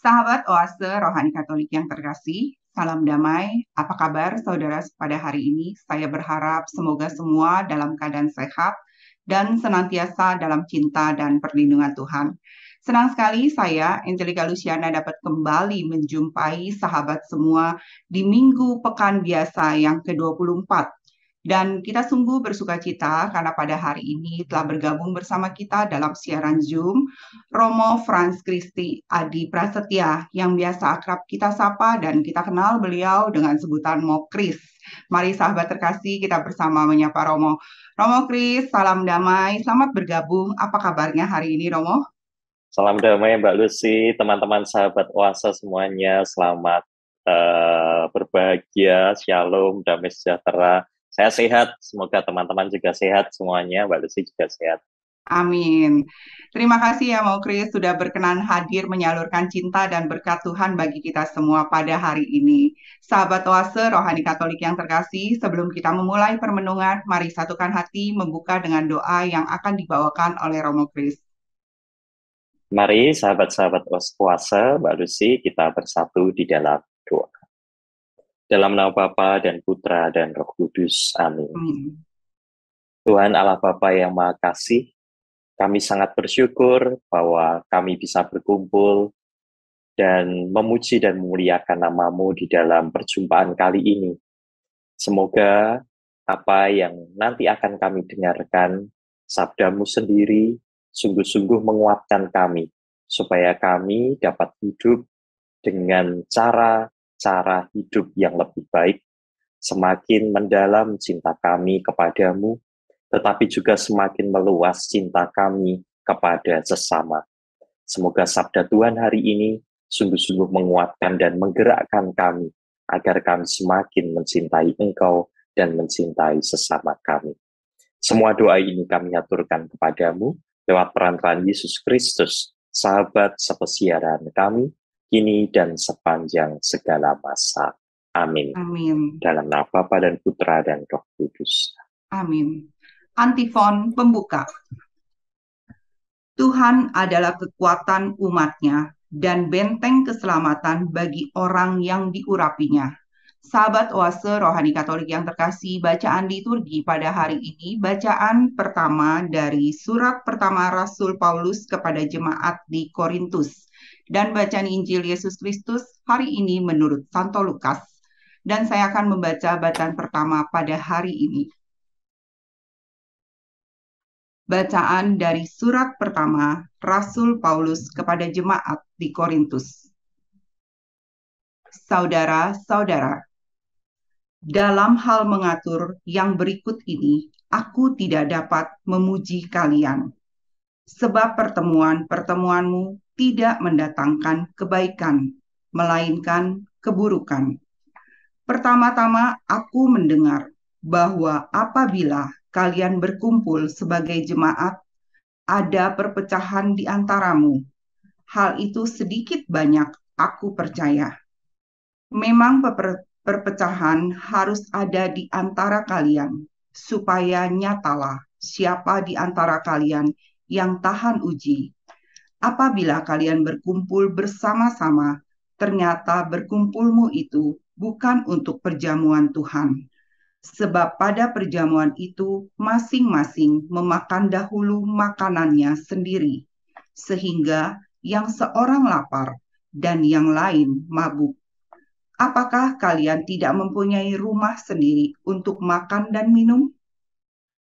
Sahabat Oase Rohani Katolik yang terkasih, salam damai. Apa kabar saudara pada hari ini? Saya berharap semoga semua dalam keadaan sehat dan senantiasa dalam cinta dan perlindungan Tuhan. Senang sekali saya, Angelika Luciana, dapat kembali menjumpai sahabat semua di Minggu Pekan Biasa yang ke-24. Dan kita sungguh bersuka cita karena pada hari ini telah bergabung bersama kita dalam siaran Zoom Romo Frans Kristi Adi Prasetya yang biasa akrab kita sapa dan kita kenal beliau dengan sebutan Mo Kris. Mari sahabat terkasih kita bersama menyapa Romo. Romo Kris, salam damai, selamat bergabung. Apa kabarnya hari ini Romo? Salam damai Mbak Lucy, teman-teman sahabat Oase semuanya, selamat berbahagia, shalom, damai sejahtera. Saya sehat, semoga teman-teman juga sehat semuanya, Mbak Lucy juga sehat. Amin. Terima kasih ya Mau Kris sudah berkenan hadir menyalurkan cinta dan berkat Tuhan bagi kita semua pada hari ini. Sahabat Oase Rohani Katolik yang terkasih, sebelum kita memulai permenungan, mari satukan hati membuka dengan doa yang akan dibawakan oleh Romo Kris. Mari sahabat-sahabat Oase, Mbak Lucy, kita bersatu di dalam doa. Dalam nama Bapa dan Putra dan Roh Kudus. Amin. Tuhan Allah Bapa yang Maha Kasih, kami sangat bersyukur bahwa kami bisa berkumpul dan memuji dan memuliakan nama-Mu di dalam perjumpaan kali ini. Semoga apa yang nanti akan kami dengarkan, sabda-Mu sendiri, sungguh-sungguh menguatkan kami, supaya kami dapat hidup dengan cara hidup yang lebih baik, semakin mendalam cinta kami kepadamu, tetapi juga semakin meluas cinta kami kepada sesama. Semoga sabda Tuhan hari ini sungguh-sungguh menguatkan dan menggerakkan kami, agar kami semakin mencintai Engkau dan mencintai sesama kami. Semua doa ini kami aturkan kepadamu, lewat perantaraan Yesus Kristus, sahabat sepesiaran kami, kini dan sepanjang segala masa. Amin. Amin. Dalam nama Bapa dan Putra dan Roh Kudus. Amin. Antifon pembuka. Tuhan adalah kekuatan umat-Nya dan benteng keselamatan bagi orang yang diurapinya. Sahabat Oase Rohani Katolik yang terkasih, bacaan liturgi pada hari ini, bacaan pertama dari surat pertama Rasul Paulus kepada jemaat di Korintus. Dan bacaan Injil Yesus Kristus hari ini menurut Santo Lukas. Dan saya akan membaca bacaan pertama pada hari ini. Bacaan dari surat pertama Rasul Paulus kepada jemaat di Korintus. Saudara-saudara, dalam hal mengatur yang berikut ini, aku tidak dapat memuji kalian, sebab pertemuan-pertemuanmu tidak mendatangkan kebaikan, melainkan keburukan. Pertama-tama aku mendengar bahwa apabila kalian berkumpul sebagai jemaat, ada perpecahan di antaramu. Hal itu sedikit banyak aku percaya. Memang perpecahan harus ada di antara kalian, supaya nyatalah siapa di antara kalian yang tahan uji. Apabila kalian berkumpul bersama-sama, ternyata berkumpulmu itu bukan untuk perjamuan Tuhan. Sebab pada perjamuan itu masing-masing memakan dahulu makanannya sendiri, sehingga yang seorang lapar dan yang lain mabuk. Apakah kalian tidak mempunyai rumah sendiri untuk makan dan minum?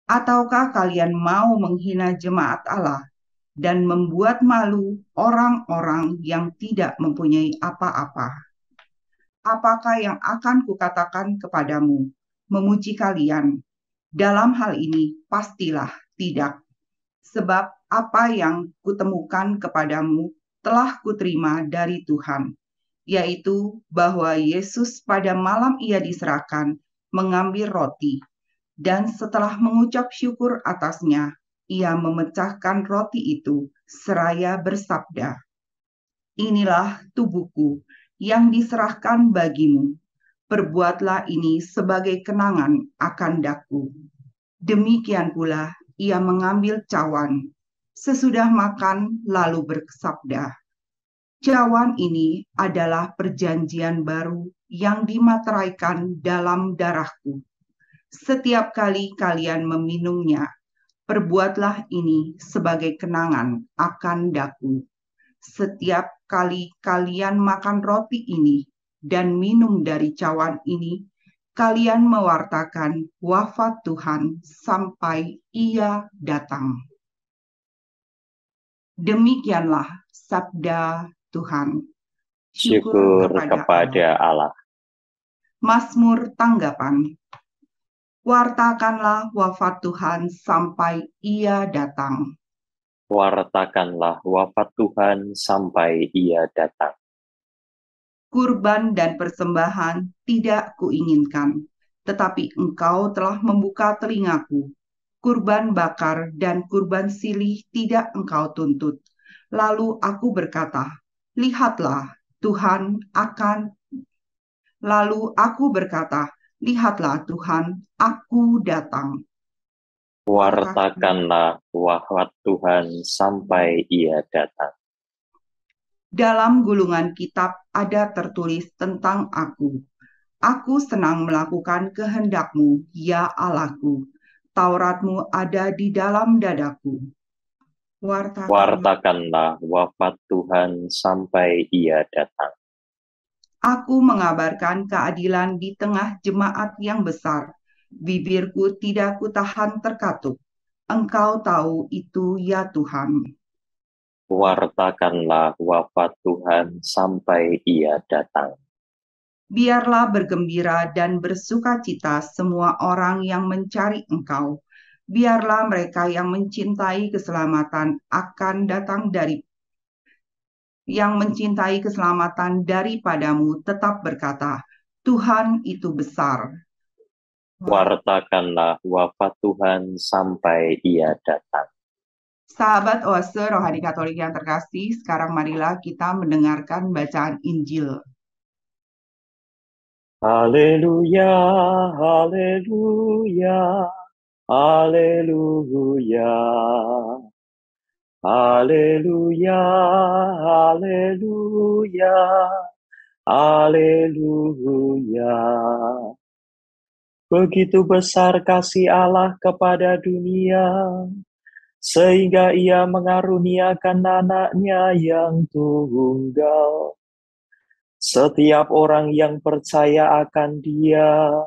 Ataukah kalian mau menghina jemaat Allah dan membuat malu orang-orang yang tidak mempunyai apa-apa? Apakah yang akan kukatakan kepadamu, memuji kalian? Dalam hal ini pastilah tidak. Sebab apa yang kutemukan kepadamu telah kuterima dari Tuhan, yaitu bahwa Yesus pada malam ia diserahkan mengambil roti, dan setelah mengucap syukur atasnya, ia memecahkan roti itu seraya bersabda, "Inilah tubuhku yang diserahkan bagimu. Perbuatlah ini sebagai kenangan akan daku." Demikian pula ia mengambil cawan sesudah makan lalu bersabda, Cawan ini adalah perjanjian baru yang dimateraikan dalam darahku. Setiap kali kalian meminumnya, perbuatlah ini sebagai kenangan akan daku. Setiap kali kalian makan roti ini dan minum dari cawan ini, kalian mewartakan wafat Tuhan sampai Ia datang. Demikianlah sabda Tuhan. Syukur kepada Allah. Mazmur tanggapan. Wartakanlah wafat Tuhan sampai Ia datang. Wartakanlah wafat Tuhan sampai Ia datang. Kurban dan persembahan tidak kuinginkan, tetapi Engkau telah membuka telingaku. Kurban bakar dan kurban silih tidak Engkau tuntut. Lalu aku berkata, lihatlah Tuhan akan. Lalu aku berkata, lihatlah Tuhan, aku datang. Wartakanlah wafat Tuhan sampai Ia datang. Dalam gulungan kitab ada tertulis tentang aku. Aku senang melakukan kehendak-Mu, ya Allahku. Taurat-Mu ada di dalam dadaku. Wartakanlah wafat Tuhan sampai Ia datang. Aku mengabarkan keadilan di tengah jemaat yang besar. Bibirku tidak kutahan terkatup. Engkau tahu itu, ya Tuhan. Wartakanlah wafat Tuhan sampai Ia datang. Biarlah bergembira dan bersukacita semua orang yang mencari Engkau. Biarlah mereka yang mencintai keselamatan daripadamu tetap berkata, Tuhan itu besar. Wartakanlah wafat Tuhan sampai Ia datang. Sahabat Oase Rohani Katolik yang terkasih, sekarang marilah kita mendengarkan bacaan Injil. Haleluya, haleluya, haleluya. Haleluya, haleluya, haleluya. Begitu besar kasih Allah kepada dunia, sehingga Ia mengaruniakan anaknya yang tunggal. Setiap orang yang percaya akan Dia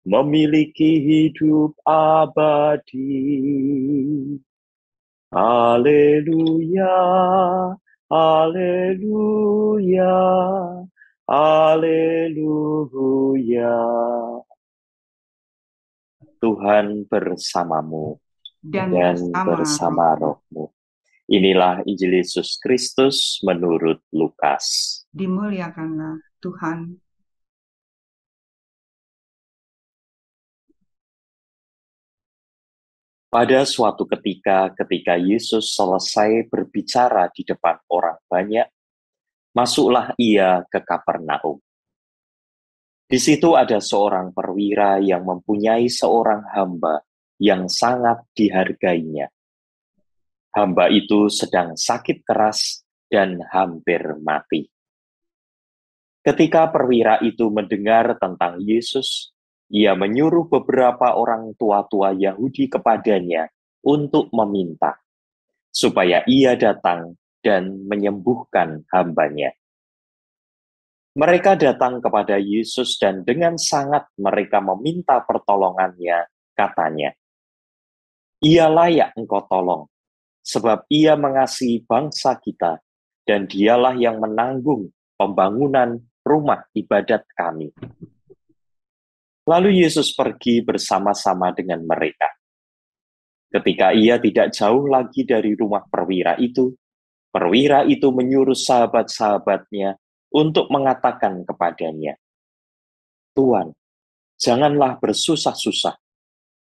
memiliki hidup abadi. Haleluya, haleluya, haleluya. Tuhan bersamamu dan bersama rohmu. Inilah Injil Yesus Kristus menurut Lukas. Dimuliakanlah Tuhan. Pada suatu ketika Yesus selesai berbicara di depan orang banyak, masuklah Ia ke Kapernaum. Di situ ada seorang perwira yang mempunyai seorang hamba yang sangat dihargainya. Hamba itu sedang sakit keras dan hampir mati. Ketika perwira itu mendengar tentang Yesus, ia menyuruh beberapa orang tua-tua Yahudi kepadanya untuk meminta, supaya ia datang dan menyembuhkan hambanya. Mereka datang kepada Yesus dan dengan sangat mereka meminta pertolongannya, katanya, "Ia layak engkau tolong, sebab ia mengasihi bangsa kita, dan dialah yang menanggung pembangunan rumah ibadat kami." Lalu Yesus pergi bersama-sama dengan mereka. Ketika ia tidak jauh lagi dari rumah perwira itu menyuruh sahabat-sahabatnya untuk mengatakan kepadanya, "Tuan, janganlah bersusah-susah,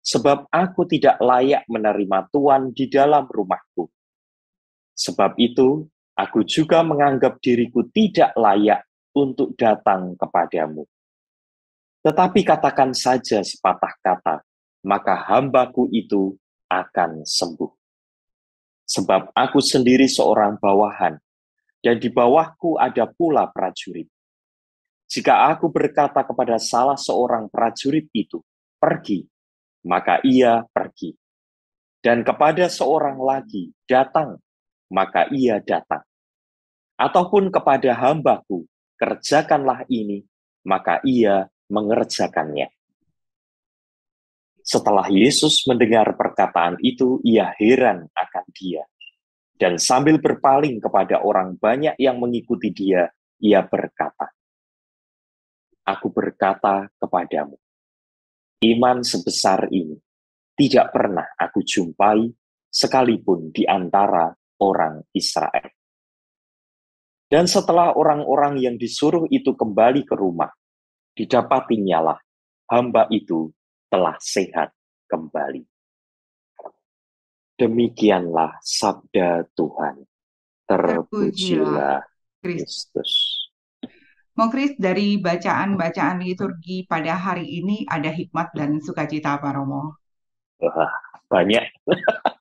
sebab aku tidak layak menerima Tuan di dalam rumahku. Sebab itu, aku juga menganggap diriku tidak layak untuk datang kepadamu. Tetapi katakan saja sepatah kata, maka hambaku itu akan sembuh. Sebab aku sendiri seorang bawahan, dan di bawahku ada pula prajurit. Jika aku berkata kepada salah seorang prajurit itu, pergi, maka ia pergi. Dan kepada seorang lagi, datang, maka ia datang. Ataupun kepada hambaku, kerjakanlah ini, maka ia mengerjakannya. Setelah Yesus mendengar perkataan itu, ia heran akan dia. Dan sambil berpaling kepada orang banyak yang mengikuti dia, ia berkata, aku berkata kepadamu, iman sebesar ini tidak pernah aku jumpai sekalipun di antara orang Israel. Dan setelah orang-orang yang disuruh itu kembali ke rumah, didapatinya lah hamba itu telah sehat kembali. Demikianlah sabda Tuhan. Terpujilah Kristus. Kris, dari bacaan-bacaan liturgi pada hari ini ada hikmat dan sukacita apa, Romo? Banyak.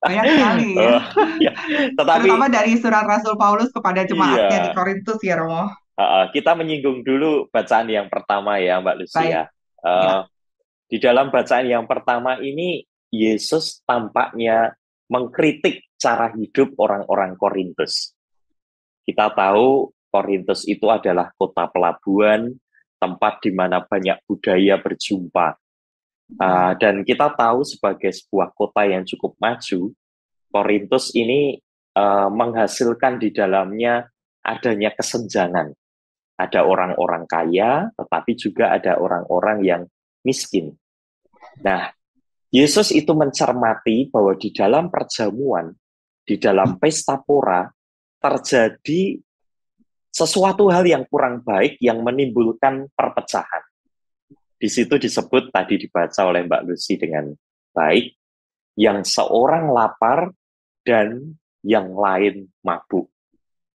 Banyak sekali ya. Ya. Tetapi, terutama dari surat Rasul Paulus kepada jemaatnya di Korintus ya, Romo. Kita menyinggung dulu bacaan yang pertama ya, Mbak Lucia. Ya. Di dalam bacaan yang pertama ini, Yesus tampaknya mengkritik cara hidup orang-orang Korintus. Kita tahu Korintus itu adalah kota pelabuhan, tempat di mana banyak budaya berjumpa. Dan kita tahu sebagai sebuah kota yang cukup maju, Korintus ini menghasilkan di dalamnya adanya kesenjangan. Ada orang-orang kaya, tetapi juga ada orang-orang yang miskin. Nah, Yesus itu mencermati bahwa di dalam perjamuan, di dalam pesta pora, terjadi sesuatu hal yang kurang baik yang menimbulkan perpecahan. Di situ disebut, tadi dibaca oleh Mbak Lucy dengan baik, yang seorang lapar dan yang lain mabuk.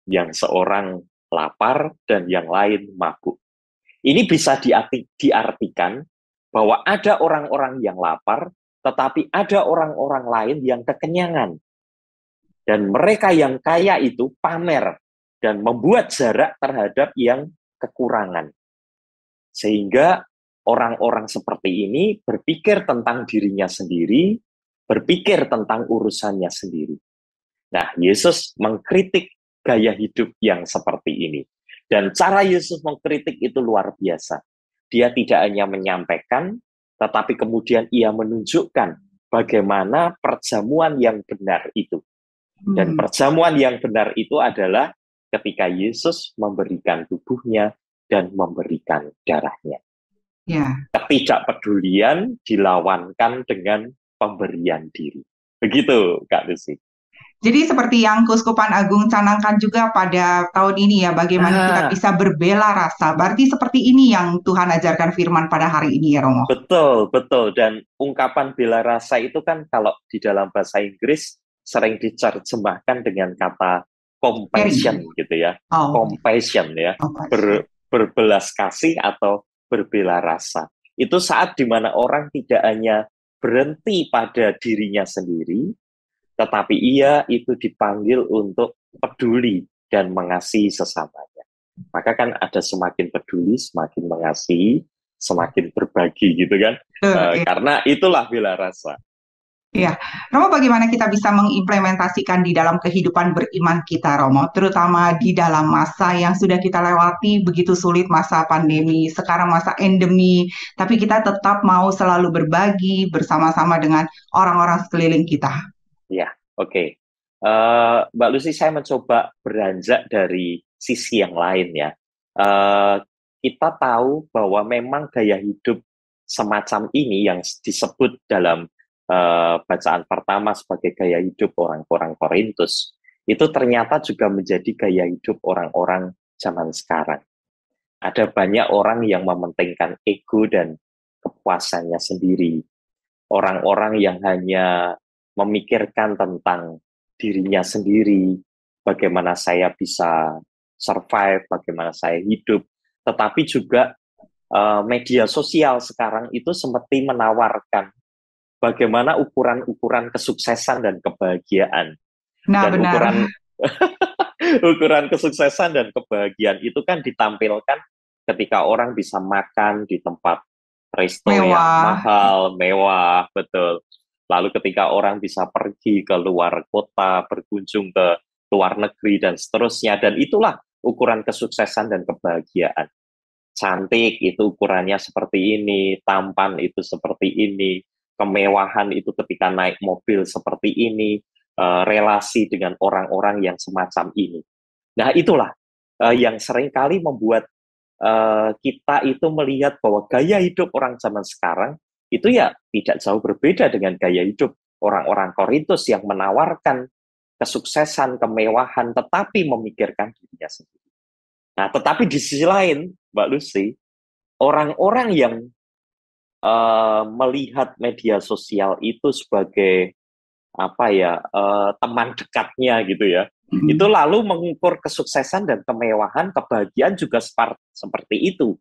Yang seorang lapar dan yang lain mabuk. Ini bisa diartikan bahwa ada orang-orang yang lapar, tetapi ada orang-orang lain yang kekenyangan. Dan mereka yang kaya itu pamer dan membuat jarak terhadap yang kekurangan. Sehingga orang-orang seperti ini berpikir tentang dirinya sendiri, berpikir tentang urusannya sendiri. Nah, Yesus mengkritik gaya hidup yang seperti ini. Dan cara Yesus mengkritik itu luar biasa. Dia tidak hanya menyampaikan, tetapi kemudian ia menunjukkan bagaimana perjamuan yang benar itu. Dan perjamuan yang benar itu adalah ketika Yesus memberikan tubuhnya dan memberikan darahnya. Ya. Ketidakpedulian dilawankan dengan pemberian diri. Begitu, Kak Lucy. Jadi seperti yang Keuskupan Agung canangkan juga pada tahun ini ya, bagaimana kita bisa berbela rasa. Berarti seperti ini yang Tuhan ajarkan firman pada hari ini ya, Romo. Betul, betul. Dan ungkapan bela rasa itu kan kalau di dalam bahasa Inggris sering diterjemahkan dengan kata compassion gitu ya. Compassion ya. Berbelas kasih atau berbela rasa. Itu saat dimana orang tidak hanya berhenti pada dirinya sendiri, tetapi ia itu dipanggil untuk peduli dan mengasihi sesamanya. Maka kan ada semakin peduli, semakin mengasihi, semakin berbagi gitu kan. Karena itulah bela rasa. Iya, Romo, bagaimana kita bisa mengimplementasikan di dalam kehidupan beriman kita, Romo, terutama di dalam masa yang sudah kita lewati begitu sulit, masa pandemi, sekarang masa endemi, tapi kita tetap mau selalu berbagi bersama-sama dengan orang-orang sekeliling kita. Ya, oke. Mbak Lucy, saya mencoba beranjak dari sisi yang lain ya. Kita tahu bahwa memang gaya hidup semacam ini yang disebut dalam bacaan pertama sebagai gaya hidup orang-orang Korintus, itu ternyata juga menjadi gaya hidup orang-orang zaman sekarang. Ada banyak orang yang mementingkan ego dan kepuasannya sendiri. Orang-orang yang hanya memikirkan tentang dirinya sendiri, bagaimana saya bisa survive, bagaimana saya hidup, tetapi juga media sosial sekarang itu seperti menawarkan bagaimana ukuran-ukuran kesuksesan dan kebahagiaan. Nah, dan benar. Ukuran kesuksesan dan kebahagiaan itu kan ditampilkan ketika orang bisa makan di tempat resto yang Mewah. mahal, mewah, betul. Lalu ketika orang bisa pergi ke luar kota, berkunjung ke luar negeri dan seterusnya, dan itulah ukuran kesuksesan dan kebahagiaan. Cantik itu ukurannya seperti ini, tampan itu seperti ini, kemewahan itu ketika naik mobil seperti ini, relasi dengan orang-orang yang semacam ini. Nah, itulah yang seringkali membuat kita itu melihat bahwa gaya hidup orang zaman sekarang itu ya tidak jauh berbeda dengan gaya hidup orang-orang Korintus yang menawarkan kesuksesan, kemewahan, tetapi memikirkan dirinya sendiri. Nah, tetapi di sisi lain, Mbak Lucy, orang-orang yang melihat media sosial itu sebagai apa ya teman dekatnya gitu ya, itu lalu mengukur kesuksesan dan kemewahan, kebahagiaan juga seperti itu,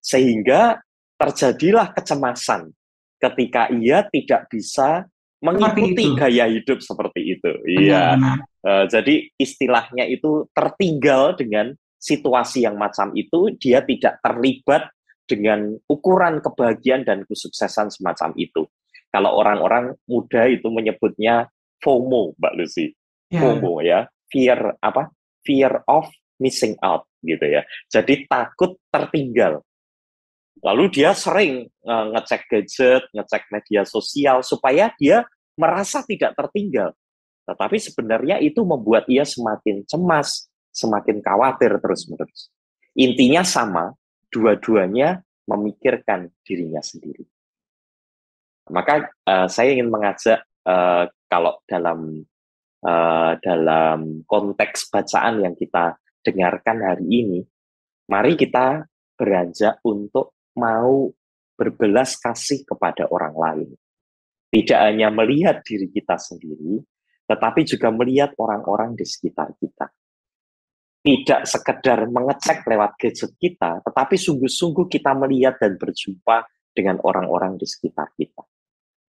sehingga terjadilah kecemasan ketika ia tidak bisa Seperti itu. mengikuti gaya hidup seperti itu. Iya, Benar-benar. jadi istilahnya itu tertinggal dengan situasi yang macam itu, dia tidak terlibat dengan ukuran kebahagiaan dan kesuksesan semacam itu. Kalau orang-orang muda itu menyebutnya FOMO, Mbak Lucy. Ya. FOMO ya, fear apa? Fear of missing out gitu ya. Jadi takut tertinggal. Lalu dia sering ngecek gadget, ngecek media sosial supaya dia merasa tidak tertinggal. Tetapi sebenarnya itu membuat ia semakin cemas, semakin khawatir terus-menerus. Intinya sama, dua-duanya memikirkan dirinya sendiri. Maka saya ingin mengajak kalau dalam konteks bacaan yang kita dengarkan hari ini, mari kita beranjak untuk mau berbelas kasih kepada orang lain. Tidak hanya melihat diri kita sendiri, tetapi juga melihat orang-orang di sekitar kita. Tidak sekedar mengecek lewat gadget kita, tetapi sungguh-sungguh kita melihat dan berjumpa dengan orang-orang di sekitar kita.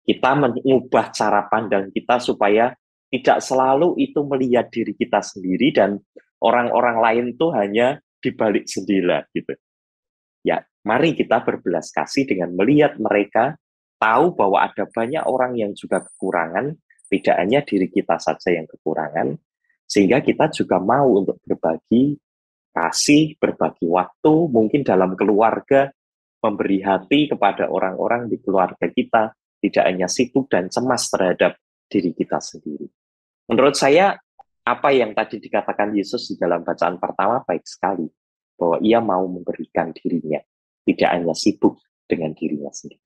Kita mengubah cara pandang kita supaya tidak selalu itu melihat diri kita sendiri dan orang-orang lain itu hanya di balik jendela gitu. Ya, mari kita berbelas kasih dengan melihat mereka, tahu bahwa ada banyak orang yang juga kekurangan, tidak hanya diri kita saja yang kekurangan, sehingga kita juga mau untuk berbagi kasih, berbagi waktu, mungkin dalam keluarga, memberi hati kepada orang-orang di keluarga kita, tidak hanya sibuk dan cemas terhadap diri kita sendiri. Menurut saya, apa yang tadi dikatakan Yesus di dalam bacaan pertama baik sekali, bahwa ia mau memberikan dirinya, tidak hanya sibuk dengan dirinya sendiri.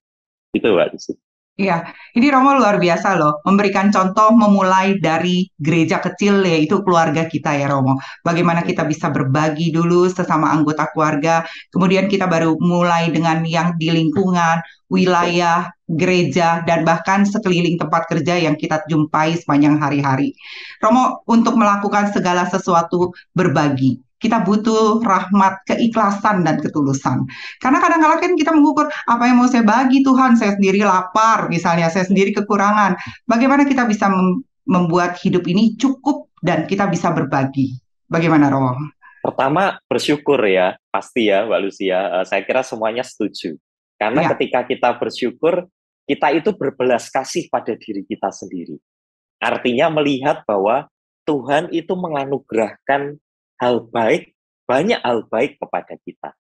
Itu Mbak Lucy. Iya, ini Romo luar biasa loh, memberikan contoh memulai dari gereja kecil yaitu keluarga kita ya Romo. Bagaimana kita bisa berbagi dulu sesama anggota keluarga, kemudian kita baru mulai dengan yang di lingkungan, wilayah, gereja, dan bahkan sekeliling tempat kerja yang kita jumpai sepanjang hari-hari. Romo, untuk melakukan segala sesuatu berbagi. Kita butuh rahmat, keikhlasan, dan ketulusan. Karena kadang-kadang kan kita mengukur apa yang mau saya bagi Tuhan, saya sendiri lapar, misalnya saya sendiri kekurangan. Bagaimana kita bisa membuat hidup ini cukup dan kita bisa berbagi? Bagaimana Romo? Pertama, bersyukur ya, pasti ya Mbak Lucy ya. Saya kira semuanya setuju. Karena Ya, ketika kita bersyukur, kita itu berbelas kasih pada diri kita sendiri. Artinya melihat bahwa Tuhan itu menganugerahkan hal baik, banyak hal baik kepada kita.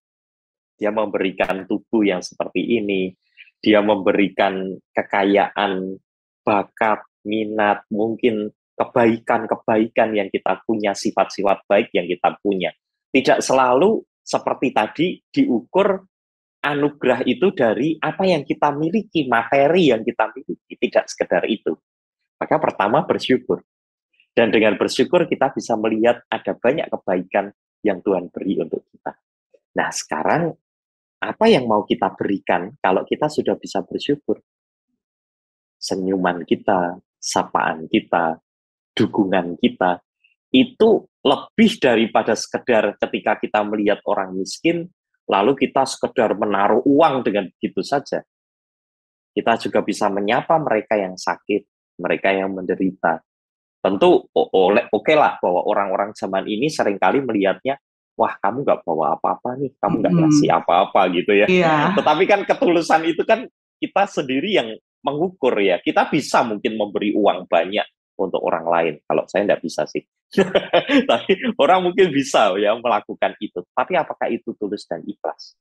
Dia memberikan tubuh yang seperti ini, dia memberikan kekayaan, bakat, minat, mungkin kebaikan-kebaikan yang kita punya, sifat-sifat baik yang kita punya. Tidak selalu seperti tadi diukur anugerah itu dari apa yang kita miliki, materi yang kita miliki, tidak sekedar itu. Maka pertama bersyukur. Dan dengan bersyukur kita bisa melihat ada banyak kebaikan yang Tuhan beri untuk kita. Nah sekarang apa yang mau kita berikan kalau kita sudah bisa bersyukur? Senyuman kita, sapaan kita, dukungan kita, itu lebih daripada sekedar ketika kita melihat orang miskin, lalu kita sekedar menaruh uang dengan begitu saja. Kita juga bisa menyapa mereka yang sakit, mereka yang menderita, Tentu oke lah bahwa orang-orang zaman ini seringkali melihatnya, wah kamu nggak bawa apa-apa nih, kamu nggak ngasih apa-apa gitu ya. Iya. Tetapi kan ketulusan itu kan kita sendiri yang mengukur ya. Kita bisa mungkin memberi uang banyak untuk orang lain. Kalau saya nggak bisa sih. Tapi orang mungkin bisa ya melakukan itu. Tapi apakah itu tulus dan ikhlas?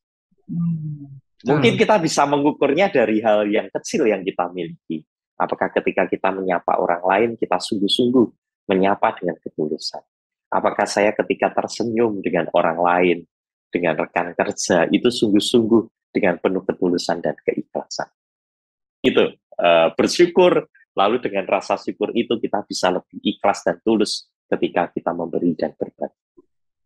Mungkin kita bisa mengukurnya dari hal yang kecil yang kita miliki. Apakah ketika kita menyapa orang lain, kita sungguh-sungguh menyapa dengan ketulusan? Apakah saya ketika tersenyum dengan orang lain, dengan rekan kerja, itu sungguh-sungguh dengan penuh ketulusan dan keikhlasan? Itu, bersyukur, lalu dengan rasa syukur itu kita bisa lebih ikhlas dan tulus ketika kita memberi dan berbagi.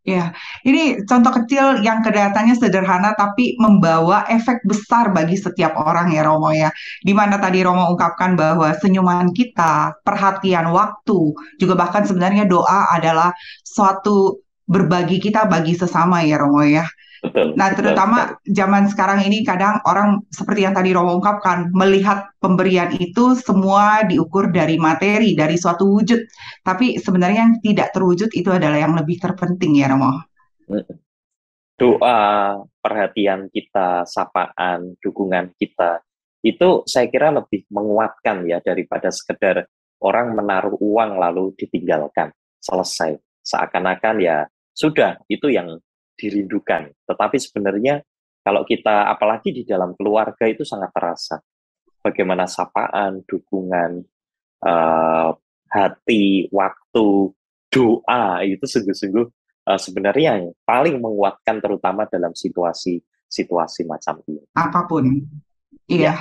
Ya, ini contoh kecil yang kelihatannya sederhana tapi membawa efek besar bagi setiap orang ya Romo ya. Di mana tadi Romo ungkapkan bahwa senyuman kita, perhatian waktu, juga bahkan sebenarnya doa adalah suatu berbagi kita bagi sesama ya Romo ya. Betul, Nah, betul. terutama zaman sekarang ini kadang orang seperti yang tadi Romo ungkapkan, melihat pemberian itu semua diukur dari materi, dari suatu wujud. Tapi sebenarnya yang tidak terwujud itu adalah yang lebih terpenting ya Romo. Doa, perhatian kita, sapaan, dukungan kita, itu saya kira lebih menguatkan ya daripada sekedar orang menaruh uang lalu ditinggalkan, selesai. Seakan-akan ya sudah, itu yang dirindukan. Tetapi sebenarnya kalau kita, apalagi di dalam keluarga itu sangat terasa. Bagaimana sapaan, dukungan, hati, waktu, doa, itu sungguh-sungguh sebenarnya yang paling menguatkan terutama dalam situasi macam ini. Apapun. Ya. Iya,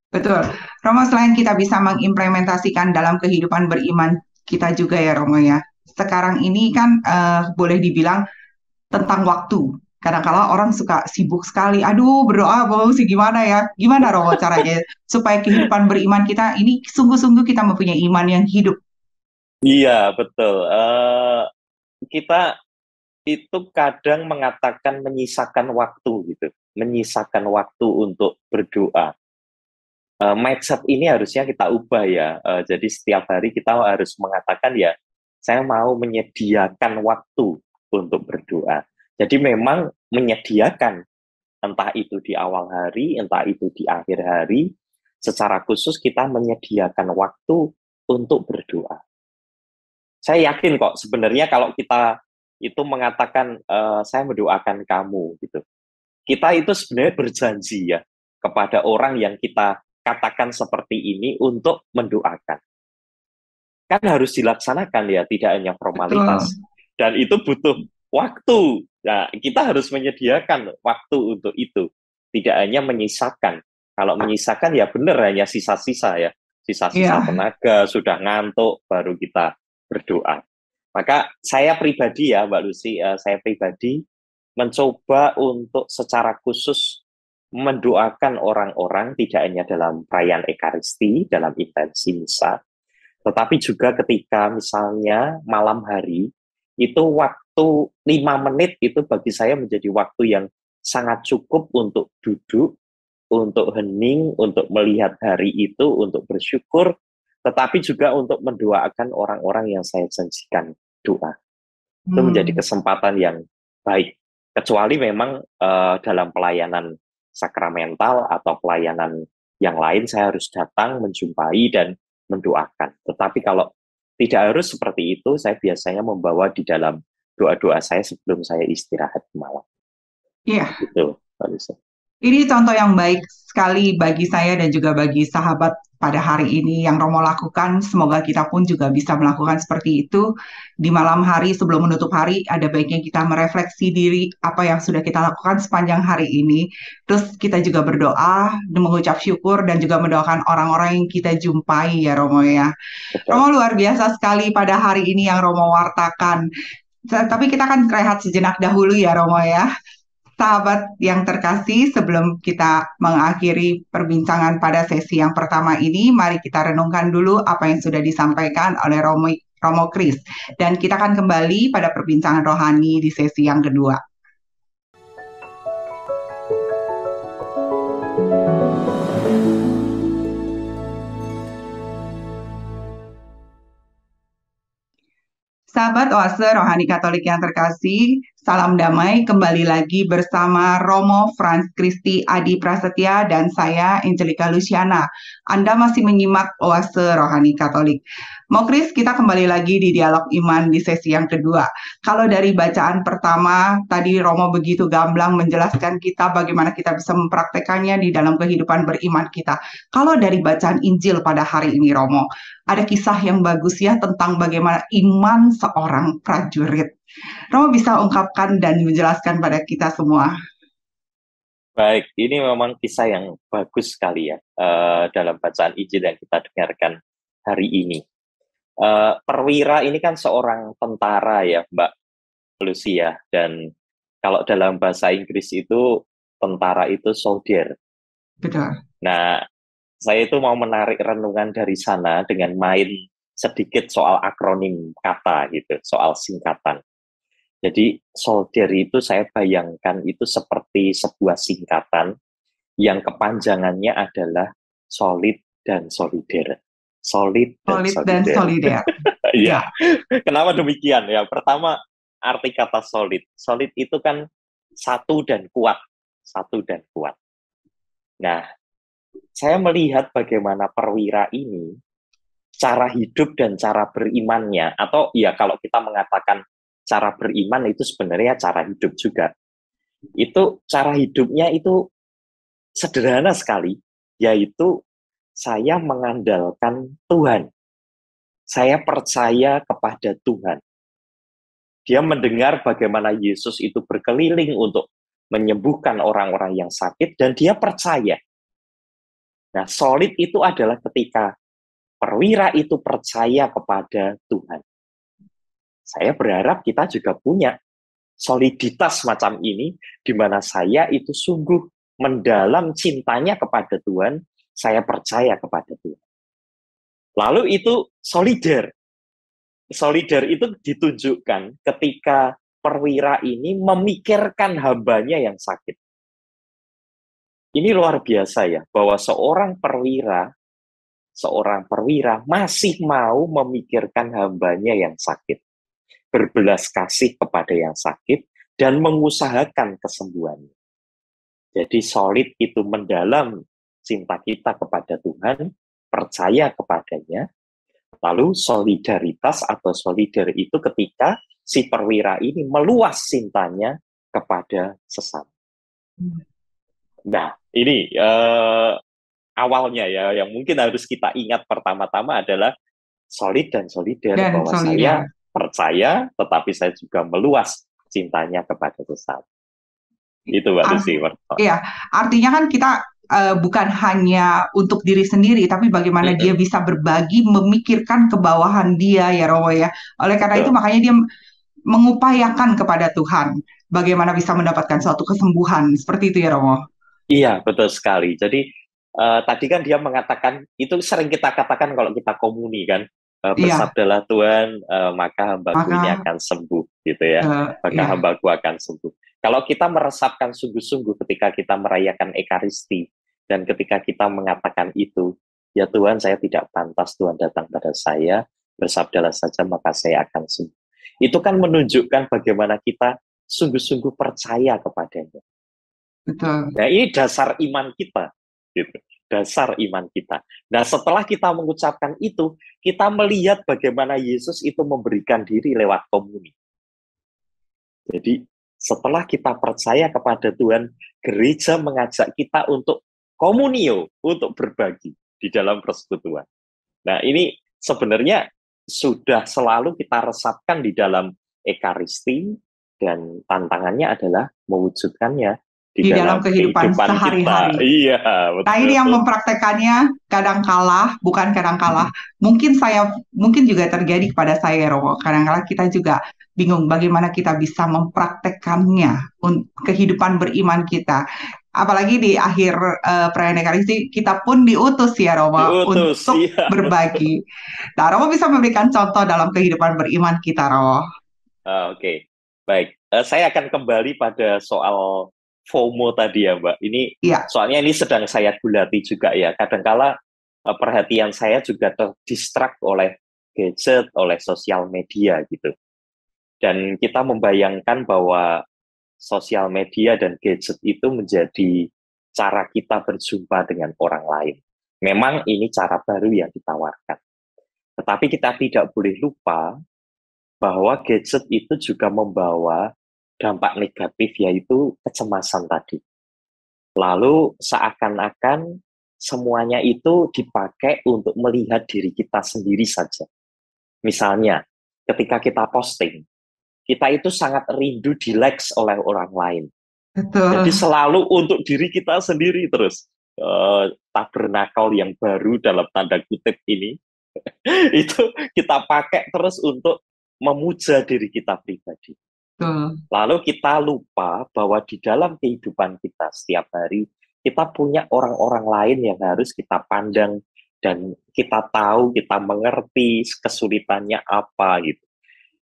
betul. Romo, selain kita bisa mengimplementasikan dalam kehidupan beriman kita juga ya Romo ya. Sekarang ini kan boleh dibilang tentang waktu. Kadang-kala orang suka sibuk sekali. Aduh, berdoa mau sih gimana ya? Gimana Romo caranya supaya kehidupan beriman kita ini sungguh-sungguh kita mempunyai iman yang hidup? Iya, betul. Kita itu kadang mengatakan menyisakan waktu gitu, menyisakan waktu untuk berdoa. Mindset ini harusnya kita ubah ya. Jadi setiap hari kita harus mengatakan ya, saya mau menyediakan waktu untuk berdoa. Jadi memang menyediakan, entah itu di awal hari, entah itu di akhir hari, secara khusus kita menyediakan waktu untuk berdoa. Saya yakin kok sebenarnya kalau kita itu mengatakan saya mendoakan kamu gitu. Kita itu sebenarnya berjanji ya kepada orang yang kita katakan seperti ini untuk mendoakan. Kan harus dilaksanakan ya, tidak hanya formalitas. Betul. Dan itu butuh waktu. Nah, kita harus menyediakan waktu untuk itu. Tidak hanya menyisakan. Kalau menyisakan ya benar hanya sisa-sisa ya. Sisa-sisa Iya. tenaga, sudah ngantuk, baru kita berdoa. Maka saya pribadi ya Mbak Lucy, saya pribadi mencoba untuk secara khusus mendoakan orang-orang tidak hanya dalam perayaan Ekaristi, dalam intensi misa, tetapi juga ketika misalnya malam hari, itu waktu 5 menit itu bagi saya menjadi waktu yang sangat cukup untuk duduk, untuk hening, untuk melihat hari itu, untuk bersyukur, tetapi juga untuk mendoakan orang-orang yang saya janjikan doa. Itu menjadi kesempatan yang baik. Kecuali memang dalam pelayanan sakramental atau pelayanan yang lain saya harus datang, menjumpai, dan mendoakan. Tetapi kalau tidak harus seperti itu, saya biasanya membawa di dalam doa-doa saya sebelum saya istirahat malam. Iya. Gitu, Mbak Lisa. Ini contoh yang baik sekali bagi saya dan juga bagi sahabat pada hari ini yang Romo lakukan. Semoga kita pun juga bisa melakukan seperti itu. Di malam hari sebelum menutup hari, ada baiknya kita merefleksi diri apa yang sudah kita lakukan sepanjang hari ini. Terus kita juga berdoa, dan mengucap syukur, dan juga mendoakan orang-orang yang kita jumpai ya Romo ya. Betul. Romo luar biasa sekali pada hari ini yang Romo wartakan. Tapi kita akan rehat sejenak dahulu ya Romo ya. Sahabat yang terkasih, sebelum kita mengakhiri perbincangan pada sesi yang pertama ini, mari kita renungkan dulu apa yang sudah disampaikan oleh Romo Kris. Dan kita akan kembali pada perbincangan rohani di sesi yang kedua. Sahabat Oase Rohani Katolik yang terkasih, salam damai kembali lagi bersama Romo Frans Kristi Adi Prasetya dan saya Angelika Luciana. Anda masih menyimak Oase Rohani Katolik. Mau Kris, kita kembali lagi di dialog iman di sesi yang kedua. Kalau dari bacaan pertama, tadi Romo begitu gamblang menjelaskan kita bagaimana kita bisa mempraktekannya di dalam kehidupan beriman kita. Kalau dari bacaan Injil pada hari ini, Romo, ada kisah yang bagus ya tentang bagaimana iman seorang prajurit. Romo bisa ungkapkan dan menjelaskan pada kita semua. Baik, ini memang kisah yang bagus sekali ya dalam bacaan Injil yang kita dengarkan hari ini. Perwira ini kan seorang tentara ya, Mbak Lucia, dan kalau dalam bahasa Inggris itu tentara itu soldier. Betul. Nah, saya itu mau menarik renungan dari sana dengan main sedikit soal akronim kata gitu, soal singkatan. Jadi soldier itu saya bayangkan itu seperti sebuah singkatan yang kepanjangannya adalah solid dan solider. Solid dan solider. Iya. Kenapa demikian ya? Pertama, arti kata solid. Solid itu kan satu dan kuat. Satu dan kuat. Nah, saya melihat bagaimana perwira ini cara hidup dan cara berimannya, atau ya kalau kita mengatakan cara beriman itu sebenarnya cara hidup juga. Itu cara hidupnya itu sederhana sekali, yaitu saya mengandalkan Tuhan. Saya percaya kepada Tuhan. Dia mendengar bagaimana Yesus itu berkeliling untuk menyembuhkan orang-orang yang sakit, dan dia percaya. Nah, solid itu adalah ketika perwira itu percaya kepada Tuhan. Saya berharap kita juga punya soliditas macam ini, di mana saya itu sungguh mendalam cintanya kepada Tuhan, saya percaya kepada Tuhan. Lalu itu solider. Solider itu ditunjukkan ketika perwira ini memikirkan hambanya yang sakit. Ini luar biasa ya, bahwa seorang perwira masih mau memikirkan hambanya yang sakit, berbelas kasih kepada yang sakit, dan mengusahakan kesembuhannya. Jadi solid itu mendalam cinta kita kepada Tuhan, percaya kepadanya, lalu solidaritas atau solider itu ketika si perwira ini meluas cintanya kepada sesama. Nah, ini awalnya ya, yang mungkin harus kita ingat pertama-tama adalah solid dan solider, bahwa saya percaya, tetapi saya juga meluas cintanya kepada sesama. Itu Mbak Lucy. Iya, artinya kan kita bukan hanya untuk diri sendiri, tapi bagaimana dia bisa berbagi, memikirkan kebawahan dia ya Romo ya. Oleh karena itu makanya dia mengupayakan kepada Tuhan, bagaimana bisa mendapatkan suatu kesembuhan, seperti itu ya Romo. Iya, betul sekali. Jadi tadi kan dia mengatakan, itu sering kita katakan kalau kita komuni kan, bersabdalah Tuhan, maka hambaku ini akan sembuh, gitu ya. Maka hambaku akan sembuh. Kalau kita meresapkan sungguh-sungguh ketika kita merayakan Ekaristi, dan ketika kita mengatakan itu, ya Tuhan, saya tidak pantas Tuhan datang pada saya, bersabdalah saja maka saya akan sembuh. Itu kan menunjukkan bagaimana kita sungguh-sungguh percaya kepadanya. Betul. Nah, ini dasar iman kita, gitu. Dasar iman kita. Nah, setelah kita mengucapkan itu, kita melihat bagaimana Yesus itu memberikan diri lewat komuni. Jadi, setelah kita percaya kepada Tuhan, gereja mengajak kita untuk komunio, untuk berbagi di dalam persekutuan. Nah, ini sebenarnya sudah selalu kita resapkan di dalam Ekaristi, dan tantangannya adalah mewujudkannya di dalam kehidupan sehari-hari. Iya, betul. Nah, ini yang mempraktekannya bukan kadang kalah. Mungkin juga terjadi kepada saya, Romo. Kadang-kadang kita juga bingung bagaimana kita bisa mempraktekannya kehidupan beriman kita. Apalagi di akhir perayaan Ekaristi, kita pun diutus ya, Romo, untuk berbagi. Nah, Romo bisa memberikan contoh dalam kehidupan beriman kita, Romo. Oke. Baik. Saya akan kembali pada soal FOMO tadi ya Mbak. Ini soalnya ini sedang saya gulati juga ya. Kadangkala perhatian saya juga terdistrak oleh gadget, oleh sosial media gitu. Dan kita membayangkan bahwa sosial media dan gadget itu menjadi cara kita berjumpa dengan orang lain. Memang ini cara baru yang ditawarkan. Tetapi kita tidak boleh lupa bahwa gadget itu juga membawa dampak negatif, yaitu kecemasan tadi. Lalu seakan-akan semuanya itu dipakai untuk melihat diri kita sendiri saja. Misalnya, ketika kita posting, kita itu sangat rindu di-likes oleh orang lain. Betul. Jadi selalu untuk diri kita sendiri terus. Tabernakel yang baru dalam tanda kutip ini, itu kita pakai terus untuk memuja diri kita pribadi. Lalu kita lupa bahwa di dalam kehidupan kita setiap hari, kita punya orang-orang lain yang harus kita pandang, dan kita tahu, kita mengerti kesulitannya apa gitu.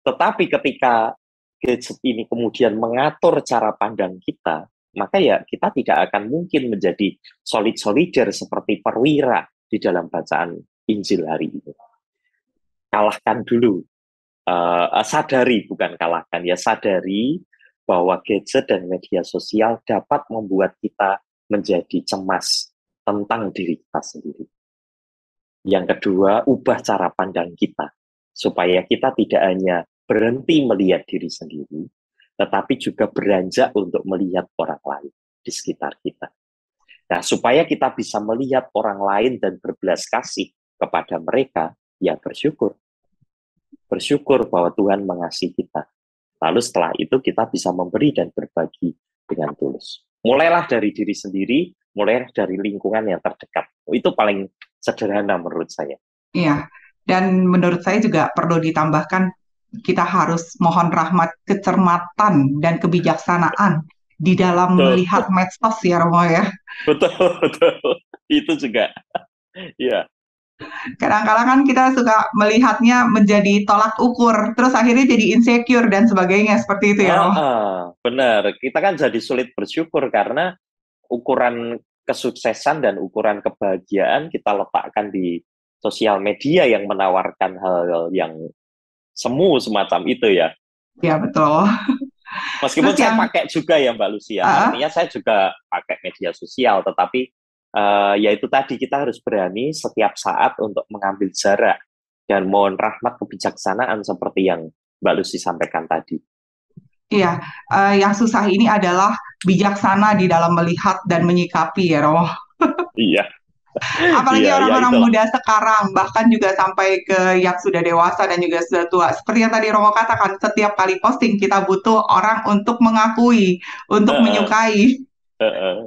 Tetapi ketika gadget ini kemudian mengatur cara pandang kita, maka ya kita tidak akan mungkin menjadi solid-solider seperti perwira di dalam bacaan Injil hari ini. Kalahkan dulu, sadari, bukan kalahkan, ya sadari bahwa gadget dan media sosial dapat membuat kita menjadi cemas tentang diri kita sendiri. Yang kedua, ubah cara pandang kita, supaya kita tidak hanya berhenti melihat diri sendiri, tetapi juga beranjak untuk melihat orang lain di sekitar kita. Nah, supaya kita bisa melihat orang lain dan berbelas kasih kepada mereka, ya bersyukur. Bersyukur bahwa Tuhan mengasihi kita. Lalu setelah itu kita bisa memberi dan berbagi dengan tulus. Mulailah dari diri sendiri, mulailah dari lingkungan yang terdekat. Itu paling sederhana menurut saya. Iya, dan menurut saya juga perlu ditambahkan, kita harus mohon rahmat, kecermatan, dan kebijaksanaan di dalam melihat medsos ya Romo ya. Betul, betul. Itu juga. Iya. Kadang-kadang kan kita suka melihatnya menjadi tolak ukur, terus akhirnya jadi insecure dan sebagainya, seperti itu ya Romo. Benar, kita kan jadi sulit bersyukur karena ukuran kesuksesan dan ukuran kebahagiaan kita letakkan di sosial media yang menawarkan hal-hal yang semu semacam itu ya. Ya betul. Meskipun saya pakai juga ya Mbak Lucia, artinya saya juga pakai media sosial, tetapi ya itu tadi, kita harus berani setiap saat untuk mengambil jarak dan mohon rahmat kebijaksanaan seperti yang Mbak Lucy sampaikan tadi. Iya, yang susah ini adalah bijaksana di dalam melihat dan menyikapi ya Romo. Iya. Apalagi iya, orang-orang itulah. muda sekarang, bahkan juga sampai ke yang sudah dewasa dan juga sudah tua. Seperti yang tadi Romo katakan, setiap kali posting kita butuh orang untuk mengakui, untuk menyukai.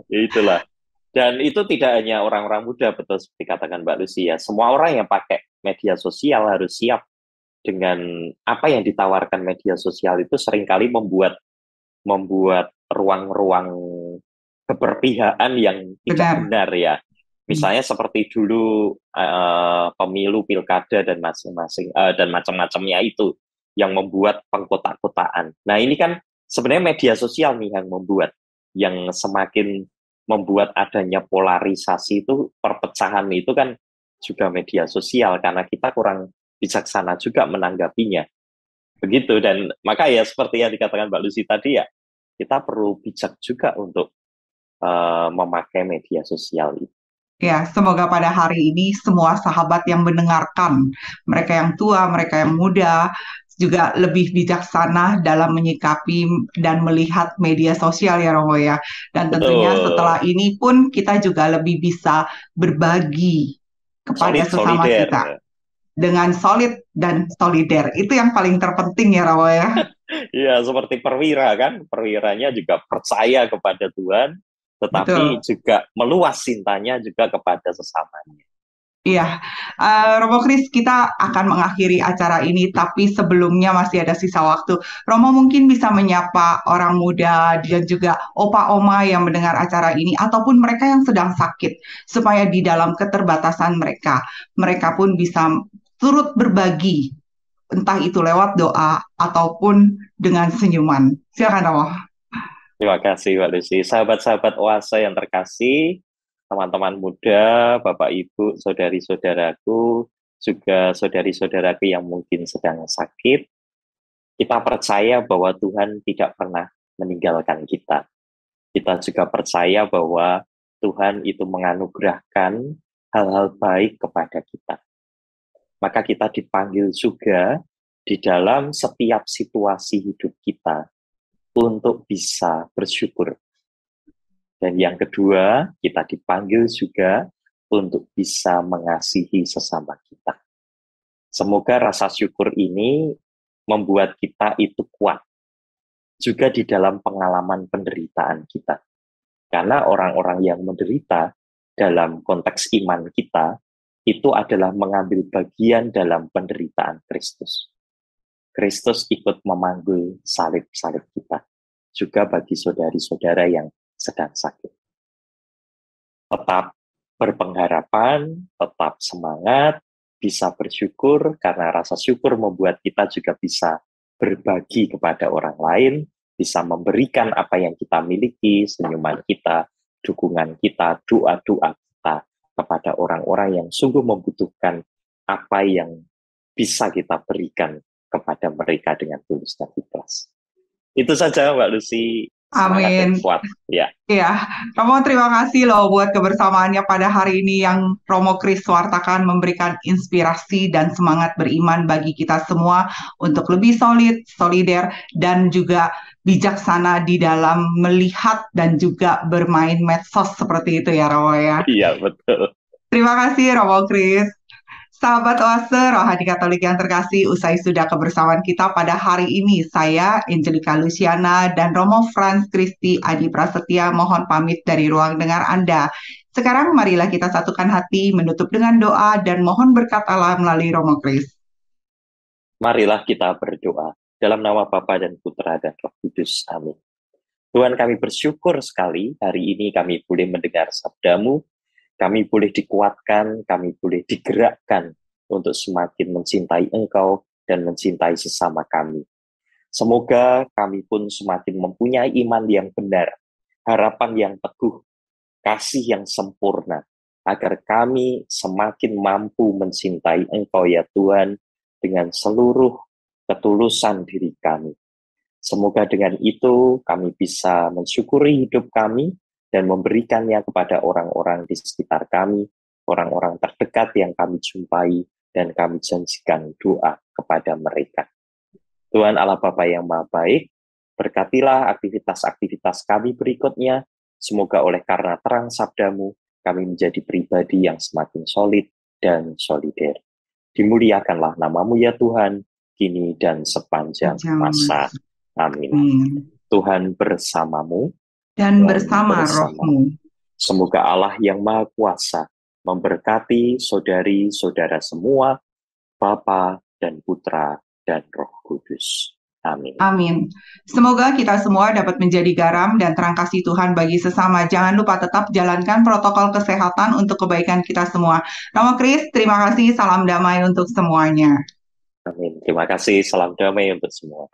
Itulah. Dan itu tidak hanya orang-orang muda, betul seperti katakan Mbak Lucy ya. Semua orang yang pakai media sosial harus siap dengan apa yang ditawarkan media sosial itu seringkali membuat ruang-ruang keberpihakan yang tidak benar ya. Misalnya seperti dulu pemilu, pilkada dan masing-masing dan macam-macamnya itu yang membuat pengkotak-kotaan. Nah ini kan sebenarnya media sosial nih yang membuat, yang semakin membuat adanya polarisasi itu, perpecahan itu kan juga media sosial, karena kita kurang bijaksana juga menanggapinya. Begitu, dan maka ya seperti yang dikatakan Mbak Lucy tadi ya, kita perlu bijak juga untuk memakai media sosial itu. Ya, semoga pada hari ini semua sahabat yang mendengarkan, mereka yang tua, mereka yang muda, juga lebih bijaksana dalam menyikapi dan melihat media sosial ya Romo ya. Dan tentunya setelah ini pun kita juga lebih bisa berbagi kepada sesama kita dengan solid dan solider. Itu yang paling terpenting ya Romo ya. Iya, seperti perwira kan, perwiranya juga percaya kepada Tuhan, tetapi juga meluas cintanya juga kepada sesamanya. Iya, Romo Kris, kita akan mengakhiri acara ini, tapi sebelumnya masih ada sisa waktu. Romo mungkin bisa menyapa orang muda dan juga opa-oma yang mendengar acara ini, ataupun mereka yang sedang sakit, supaya di dalam keterbatasan mereka, mereka pun bisa turut berbagi, entah itu lewat doa ataupun dengan senyuman. Silakan, Romo. Terima kasih, Mbak Lucy. Sahabat-sahabat Oase yang terkasih, teman-teman muda, Bapak Ibu, saudari-saudaraku, juga saudari-saudaraku yang mungkin sedang sakit, Kita percaya bahwa Tuhan tidak pernah meninggalkan kita. Kita juga percaya bahwa Tuhan itu menganugerahkan hal-hal baik kepada kita. Maka kita dipanggil juga di dalam setiap situasi hidup kita untuk bisa bersyukur. Dan yang kedua, kita dipanggil juga untuk bisa mengasihi sesama kita. Semoga rasa syukur ini membuat kita itu kuat juga di dalam pengalaman penderitaan kita. Karena orang-orang yang menderita dalam konteks iman kita itu adalah mengambil bagian dalam penderitaan Kristus. Kristus ikut memanggul salib-salib kita. Juga bagi saudari-saudara yang sedang sakit. Tetap berpengharapan, tetap semangat, bisa bersyukur, karena rasa syukur membuat kita juga bisa berbagi kepada orang lain, bisa memberikan apa yang kita miliki, senyuman kita, dukungan kita, doa-doa kita kepada orang-orang yang sungguh membutuhkan apa yang bisa kita berikan kepada mereka dengan tulus dan ikhlas. Itu saja Mbak Lucy. Amin. Kuat. Ya. Iya, Romo terima kasih loh buat kebersamaannya pada hari ini yang Romo Kris wartakan, memberikan inspirasi dan semangat beriman bagi kita semua untuk lebih solid, solider, dan juga bijaksana di dalam melihat dan juga bermain medsos seperti itu ya Romo ya. Iya, betul. Terima kasih Romo Kris. Sahabat Oase Rohani Katolik yang terkasih, usai sudah kebersamaan kita pada hari ini, saya Angelika Luciana dan Romo Frans Kristi Adi Prasetya mohon pamit dari ruang dengar Anda. Sekarang marilah kita satukan hati, menutup dengan doa dan mohon berkat Allah melalui Romo Kris. Marilah kita berdoa dalam nama Bapa dan Putra dan Roh Kudus. Amin. Tuhan, kami bersyukur sekali hari ini kami boleh mendengar sabda-Mu. Kami boleh dikuatkan, kami boleh digerakkan untuk semakin mencintai Engkau dan mencintai sesama kami. Semoga kami pun semakin mempunyai iman yang benar, harapan yang teguh, kasih yang sempurna, agar kami semakin mampu mencintai Engkau ya Tuhan dengan seluruh ketulusan diri kami. Semoga dengan itu kami bisa mensyukuri hidup kami, dan memberikannya kepada orang-orang di sekitar kami, orang-orang terdekat yang kami jumpai, dan kami janjikan doa kepada mereka. Tuhan Allah Bapa yang Maha Baik, berkatilah aktivitas-aktivitas kami berikutnya, semoga oleh karena terang sabda-Mu, kami menjadi pribadi yang semakin solid dan solider. Dimuliakanlah nama-Mu ya Tuhan, kini dan sepanjang masa. Amin. Tuhan bersamamu, dan bersama rohmu. Semoga Allah yang Maha Kuasa memberkati saudari-saudara semua, Bapa dan Putra dan Roh Kudus. Amin. Amin. Semoga kita semua dapat menjadi garam dan terang kasih Tuhan bagi sesama. Jangan lupa tetap jalankan protokol kesehatan untuk kebaikan kita semua. Romo Kris, terima kasih. Salam damai untuk semuanya. Amin. Terima kasih. Salam damai untuk semua.